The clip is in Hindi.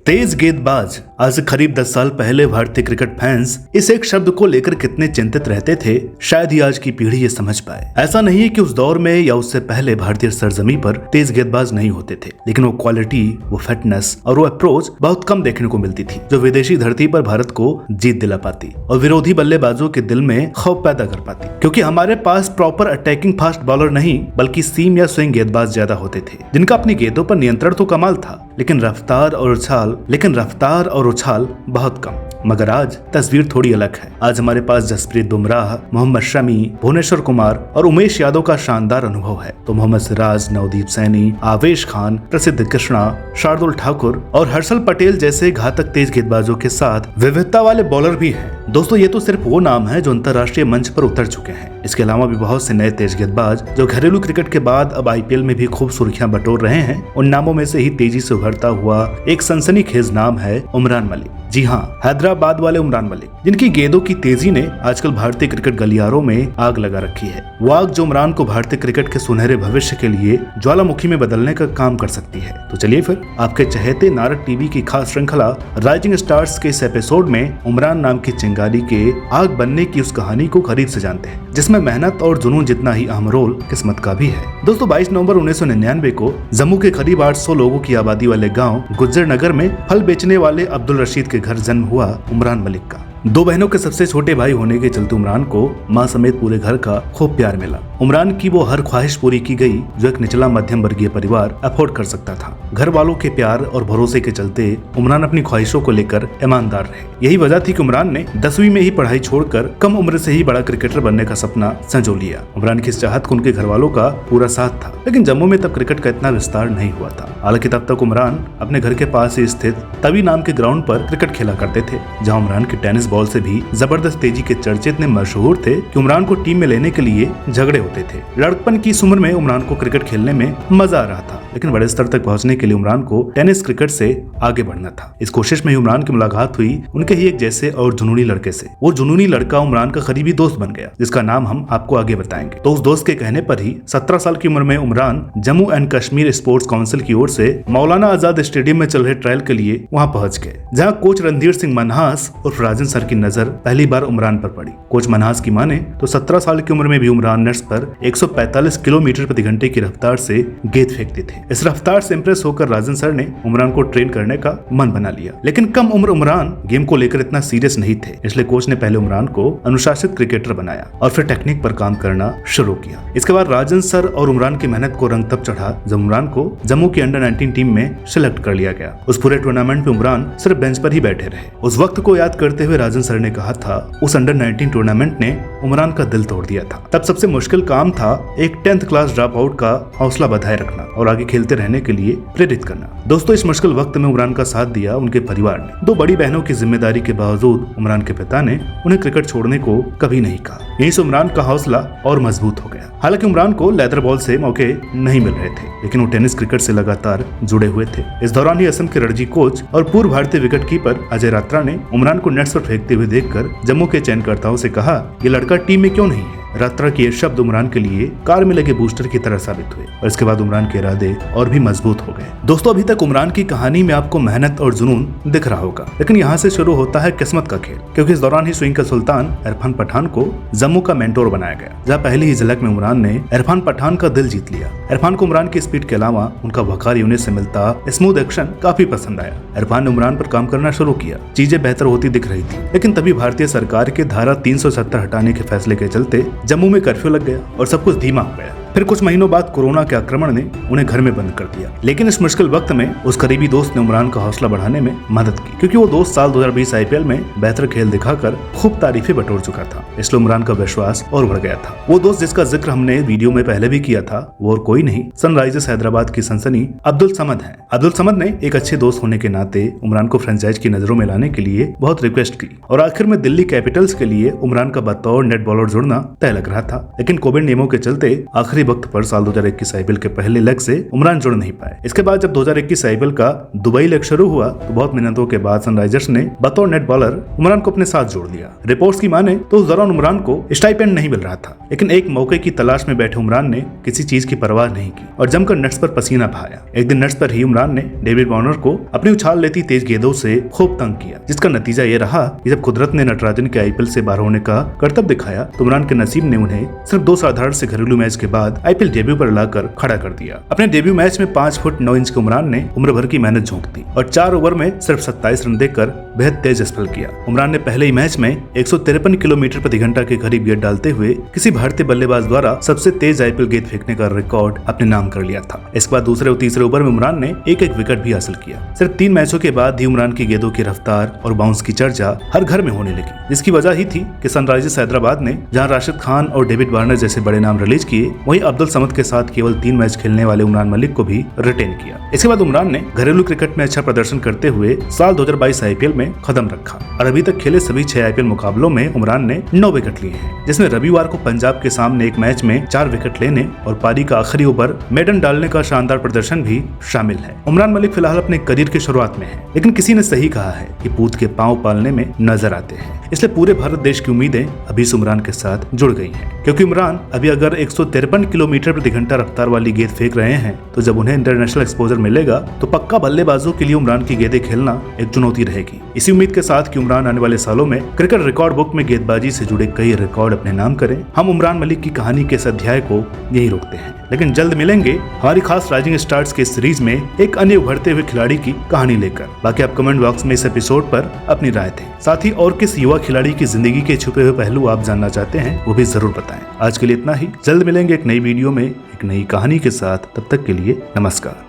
तेज गेंदबाज। आज से करीब 10 साल पहले भारतीय क्रिकेट फैंस इस एक शब्द को लेकर कितने चिंतित रहते थे, शायद ही आज की पीढ़ी ये समझ पाए। ऐसा नहीं है कि उस दौर में या उससे पहले भारतीय सरजमी पर तेज गेंदबाज नहीं होते थे, लेकिन वो क्वालिटी, वो फिटनेस और वो अप्रोच बहुत कम देखने को मिलती थी, जो विदेशी धरती पर भारत को जीत दिला पाती और विरोधी बल्लेबाजों के दिल में खौफ पैदा कर पाती। क्योंकि हमारे पास प्रॉपर अटैकिंग फास्ट बॉलर नहीं, बल्कि सीम या स्विंग गेंदबाज ज्यादा होते थे, जिनका अपनी गेंदों पर नियंत्रण तो कमाल था, लेकिन रफ्तार और उछाल बहुत कम। मगर आज तस्वीर थोड़ी अलग है। आज हमारे पास जसप्रीत बुमराह, मोहम्मद शमी, भुवनेश्वर कुमार और उमेश यादव का शानदार अनुभव है, तो मोहम्मद सिराज, नवदीप सैनी, आवेश खान, प्रसिद्ध कृष्णा, शार्दुल ठाकुर और हर्षल पटेल जैसे घातक तेज गेंदबाजों के साथ विविधता वाले बॉलर भी हैं। दोस्तों, ये तो सिर्फ वो नाम है जो अंतर्राष्ट्रीय मंच पर उतर चुके हैं। इसके अलावा भी बहुत से नए तेज गेंदबाज जो घरेलू क्रिकेट के बाद अब आईपीएल में भी खूब सुर्खियां बटोर रहे हैं। उन नामों में से ही तेजी से उभरता हुआ एक सनसनीखेज नाम है उमरान मलिक। जी हाँ, हैदराबाद वाले उमरान मलिक, जिनकी गेंदों की तेजी ने आजकल भारतीय क्रिकेट गलियारों में आग लगा रखी है। वो आग जो उमरान को भारतीय क्रिकेट के सुनहरे भविष्य के लिए ज्वालामुखी में बदलने का काम कर सकती है। तो चलिए फिर आपके चहेते नारद टीवी की खास श्रृंखला राइजिंग स्टार्स के इस एपिसोड में उमरान नाम की चिंगारी के आग बनने की उस कहानी को करीब से जानते हैं, जिसमें मेहनत और जुनून जितना ही अहम रोल किस्मत का भी है। दोस्तों, 22 नवंबर 1999 को जम्मू के करीब 800 लोगों की आबादी वाले गांव गुज्जर नगर में फल बेचने वाले अब्दुल रशीद के घर जन्म हुआ उमरान मलिक का। 2 बहनों के सबसे छोटे भाई होने के चलते उमरान को मां समेत पूरे घर का खूब प्यार मिला। उमरान की वो हर ख्वाहिश पूरी की गई जो एक निचला मध्यम वर्गीय परिवार अफोर्ड कर सकता था। घर वालों के प्यार और भरोसे के चलते उमरान अपनी ख्वाहिशों को लेकर ईमानदार रहे। यही वजह थी कि उमरान ने 10वीं में ही पढ़ाई छोड़कर कम उम्र से ही बड़ा क्रिकेटर बनने का सपना संजो लिया। उमरान की इस चाहत को उनके घर वालों का पूरा साथ था, लेकिन जम्मू में तब क्रिकेट का इतना विस्तार नहीं हुआ था। हालांकि तब तक उमरान अपने घर के पास ही स्थित तवी नाम के ग्राउंड पर क्रिकेट खेला करते थे, जहाँ उमरान की टेनिस बॉल से भी जबरदस्त तेजी के चर्चे इतने मशहूर थे कि उमरान को टीम में लेने के लिए झगड़े होते थे। लड़कपन की इस उम्र में उमरान को क्रिकेट खेलने में मजा आ रहा था, लेकिन बड़े स्तर तक पहुंचने के लिए उमरान को टेनिस क्रिकेट से आगे बढ़ना था। इस कोशिश में ही उमरान की मुलाकात हुई उनके ही एक जैसे और जुनूनी लड़के से। वो जुनूनी लड़का उमरान का करीबी दोस्त बन गया, जिसका नाम हम आपको आगे बताएंगे। तो उस दोस्त के कहने पर ही 17 साल की उम्र में Umran Jammu and Kashmir sports council की ओर से मौलाना आजाद स्टेडियम में चल रहे ट्रायल के लिए वहां पहुंच गए, जहां कोच रणधीर सिंह मनहास और राजन सर की नजर पहली बार उमरान पर पड़ी। कोच मनहास की माने तो 17 साल की उम्र में भी उमरान नेट्स पर 145 किलोमीटर प्रति घंटे की रफ्तार से गेंद फेंकते थे। इस रफ्तार से इंप्रेस होकर राजन सर ने उमरान को ट्रेन करने का मन बना लिया, लेकिन कम उम्र उमरान गेम को लेकर इतना सीरियस नहीं थे, इसलिए कोच ने पहले उमरान को अनुशासित क्रिकेटर बनाया और फिर टेक्निक पर काम करना शुरू किया। इसके बाद राजन सर और उमरान की मेहनत को रंग तब चढ़ा जब उमरान को जम्मू की अंडर 19 टीम में सिलेक्ट कर लिया गया। उस पूरे टूर्नामेंट में उमरान सिर्फ बेंच पर ही बैठे रहे। उस वक्त को याद करते हुए राजन सर ने कहा था, उस अंडर 19 टूर्नामेंट ने उमरान का दिल तोड़ दिया था। तब सबसे मुश्किल काम था एक 10th क्लास ड्रॉप आउट का हौसला बनाए रखना और आगे खेलते रहने के लिए प्रेरित करना। दोस्तों, इस मुश्किल वक्त में उमरान का साथ दिया उनके परिवार ने। 2 बड़ी बहनों की जिम्मेदारी के बावजूद उमरान के पिता ने उन्हें क्रिकेट छोड़ने को कभी नहीं कहा। यहीं से उमरान का हौसला और मजबूत हो गया। हालांकि उमरान को लेदर बॉल से मौके नहीं मिल रहे थे, लेकिन वो टेनिस क्रिकेट से लगातार जुड़े हुए थे। इस दौरान ही असम के रणजी कोच और पूर्व भारतीय विकेट कीपर अजय रात्रा ने उमरान को नेट्स पर फेंकते हुए देखकर जम्मू के चयनकर्ताओं से कहा, ये लड़का टीम में क्यों नहीं है। रात्रा के ये शब्द उमरान के लिए कार में लगे बूस्टर की तरह साबित हुए और इसके बाद उमरान के इरादे और भी मजबूत हो गए। दोस्तों, अभी तक उमरान की कहानी में आपको मेहनत और जुनून दिख रहा होगा, लेकिन यहाँ से शुरू होता है किस्मत का खेल, क्योंकि इस दौरान ही स्विंग का सुल्तान इरफान पठान को जम्मू का मेंटोर बनाया गया, जहाँ पहली ही झलक में उमरान ने इरफान पठान का दिल जीत लिया। इरफान को उमरान की स्पीड के अलावा उनका वकार यूनिट से मिलता स्मूथ एक्शन काफी पसंद आया। इरफान ने उमरान पर काम करना शुरू किया। चीजें बेहतर होती दिख रही थी, लेकिन तभी भारतीय सरकार के धारा 370 हटाने के फैसले के चलते जम्मू में कर्फ्यू लग गया और सब कुछ धीमा हो गया। फिर कुछ महीनों बाद कोरोना के आक्रमण ने उन्हें घर में बंद कर दिया, लेकिन इस मुश्किल वक्त में उस करीबी दोस्त ने उमरान का हौसला बढ़ाने में मदद की, क्योंकि वो दोस्त साल 2020 आईपीएल में बेहतर खेल दिखाकर खूब तारीफें बटोर चुका था। इसलिए उमरान का विश्वास और बढ़ गया था। वो दोस्त जिसका जिक्र हमने वीडियो में पहले भी किया था, वो और कोई नहीं, सनराइजर्स हैदराबाद की सनसनी अब्दुल समद है। अब्दुल समद ने एक अच्छे दोस्त होने के नाते उमरान को फ्रेंचाइज की नजरों में लाने के लिए बहुत रिक्वेस्ट की और आखिर में दिल्ली कैपिटल्स के लिए उमरान का बतौर नेट बॉलर जुड़ना तय लग रहा था, लेकिन कोविड नियमों के चलते आखिरी वक्त पर साल 2021 आईपीएल के पहले लेग से उमरान जुड़ नहीं पाए। इसके बाद जब 2021 आईपीएल का दुबई लेग शुरू हुआ तो बहुत मेहनतों के बाद सनराइजर्स ने बतौर नेट बॉलर उमरान को अपने साथ जोड़ लिया। रिपोर्ट्स की माने तो उस दौरान उमरान को स्टाइपेंड नहीं मिल रहा था, लेकिन एक मौके की तलाश में बैठे उमरान ने किसी चीज की परवाह नहीं की और जमकर नेट्स पर पसीना बहाया। एक दिन नेट्स पर ही उमरान ने डेविड वार्नर को अपनी उछाल लेती तेज गेंदों से खूब तंग किया, जिसका नतीजा ये रहा कि जब कुदरत ने नटराजन के आईपीएल से बाहर होने का करतब दिखाया तो उमरान के नसीब ने उन्हें सिर्फ 2 साधारण से घरेलू मैच के बाद आईपीएल डेब्यू पर लाकर खड़ा कर दिया। अपने डेब्यू मैच में 5 फुट 9 इंच के उमरान ने उम्र भर की मेहनत झोंक दी और 4 ओवर में सिर्फ 27 रन देकर बेहद तेज स्पेल किया। उमरान ने पहले ही मैच में 153 किलोमीटर प्रति घंटा के करीब गेंद डालते हुए किसी भारतीय बल्लेबाज द्वारा सबसे तेज आईपीएल गेंद फेंकने का रिकॉर्ड अपने नाम कर लिया था। इसके बाद दूसरे और तीसरे ओवर में उमरान ने एक विकेट भी हासिल किया। सिर्फ 3 मैचों के बाद ही उमरान की गेंदों की रफ्तार और बाउंस की चर्चा हर घर में होने लगी, जिसकी वजह ही थी कि सनराइजर्स हैदराबाद ने जहां राशिद खान और डेविड वार्नर जैसे बड़े नाम रिलीज किए, वहीं अब्दुल समद के साथ केवल 3 मैच खेलने वाले उमरान मलिक को भी रिटेन किया। इसके बाद उमरान ने घरेलू क्रिकेट में अच्छा प्रदर्शन करते हुए साल 2022 आईपीएल में कदम रखा और अभी तक खेले सभी 6 आईपीएल मुकाबलों में उमरान ने 9 विकेट लिए हैं, जिसमें रविवार को पंजाब के सामने एक मैच में 4 विकेट लेने और पारी का आखिरी ओवर मेडन डालने का शानदार प्रदर्शन भी शामिल है। उमरान मलिक फिलहाल अपने करियर की शुरुआत में है, लेकिन किसी ने सही कहा है कि पूत के पांव पालने में नजर आते हैं, इसलिए पूरे भारत देश की उम्मीदें अभी से उमरान के साथ जुड़ गई हैं। क्योंकि उमरान अभी अगर 153 किलोमीटर प्रति घंटा रफ्तार वाली गेंद फेंक रहे हैं तो जब उन्हें इंटरनेशनल एक्सपोजर मिलेगा तो पक्का बल्लेबाजों के लिए उमरान की गेंदें खेलना एक चुनौती रहेगी। इसी उम्मीद के साथ कि उमरान आने वाले सालों में क्रिकेट रिकॉर्ड बुक में गेंदबाजी से जुड़े कई रिकॉर्ड अपने नाम करें, हम उमरान मलिक की कहानी के इस अध्याय को यही रोकते हैं, लेकिन जल्द मिलेंगे हमारी खास राइजिंग स्टार्स के सीरीज में एक अन्य उभरते हुए खिलाड़ी की कहानी लेकर। बाकी आप कमेंट बॉक्स में इस एपिसोड पर अपनी राय दें। साथ ही और किस युवा खिलाड़ी की जिंदगी के छुपे हुए पहलू आप जानना चाहते हैं वो भी जरूर बताएं। आज के लिए इतना ही, जल्द मिलेंगे एक नई वीडियो में एक नई कहानी के साथ। तब तक के लिए नमस्कार।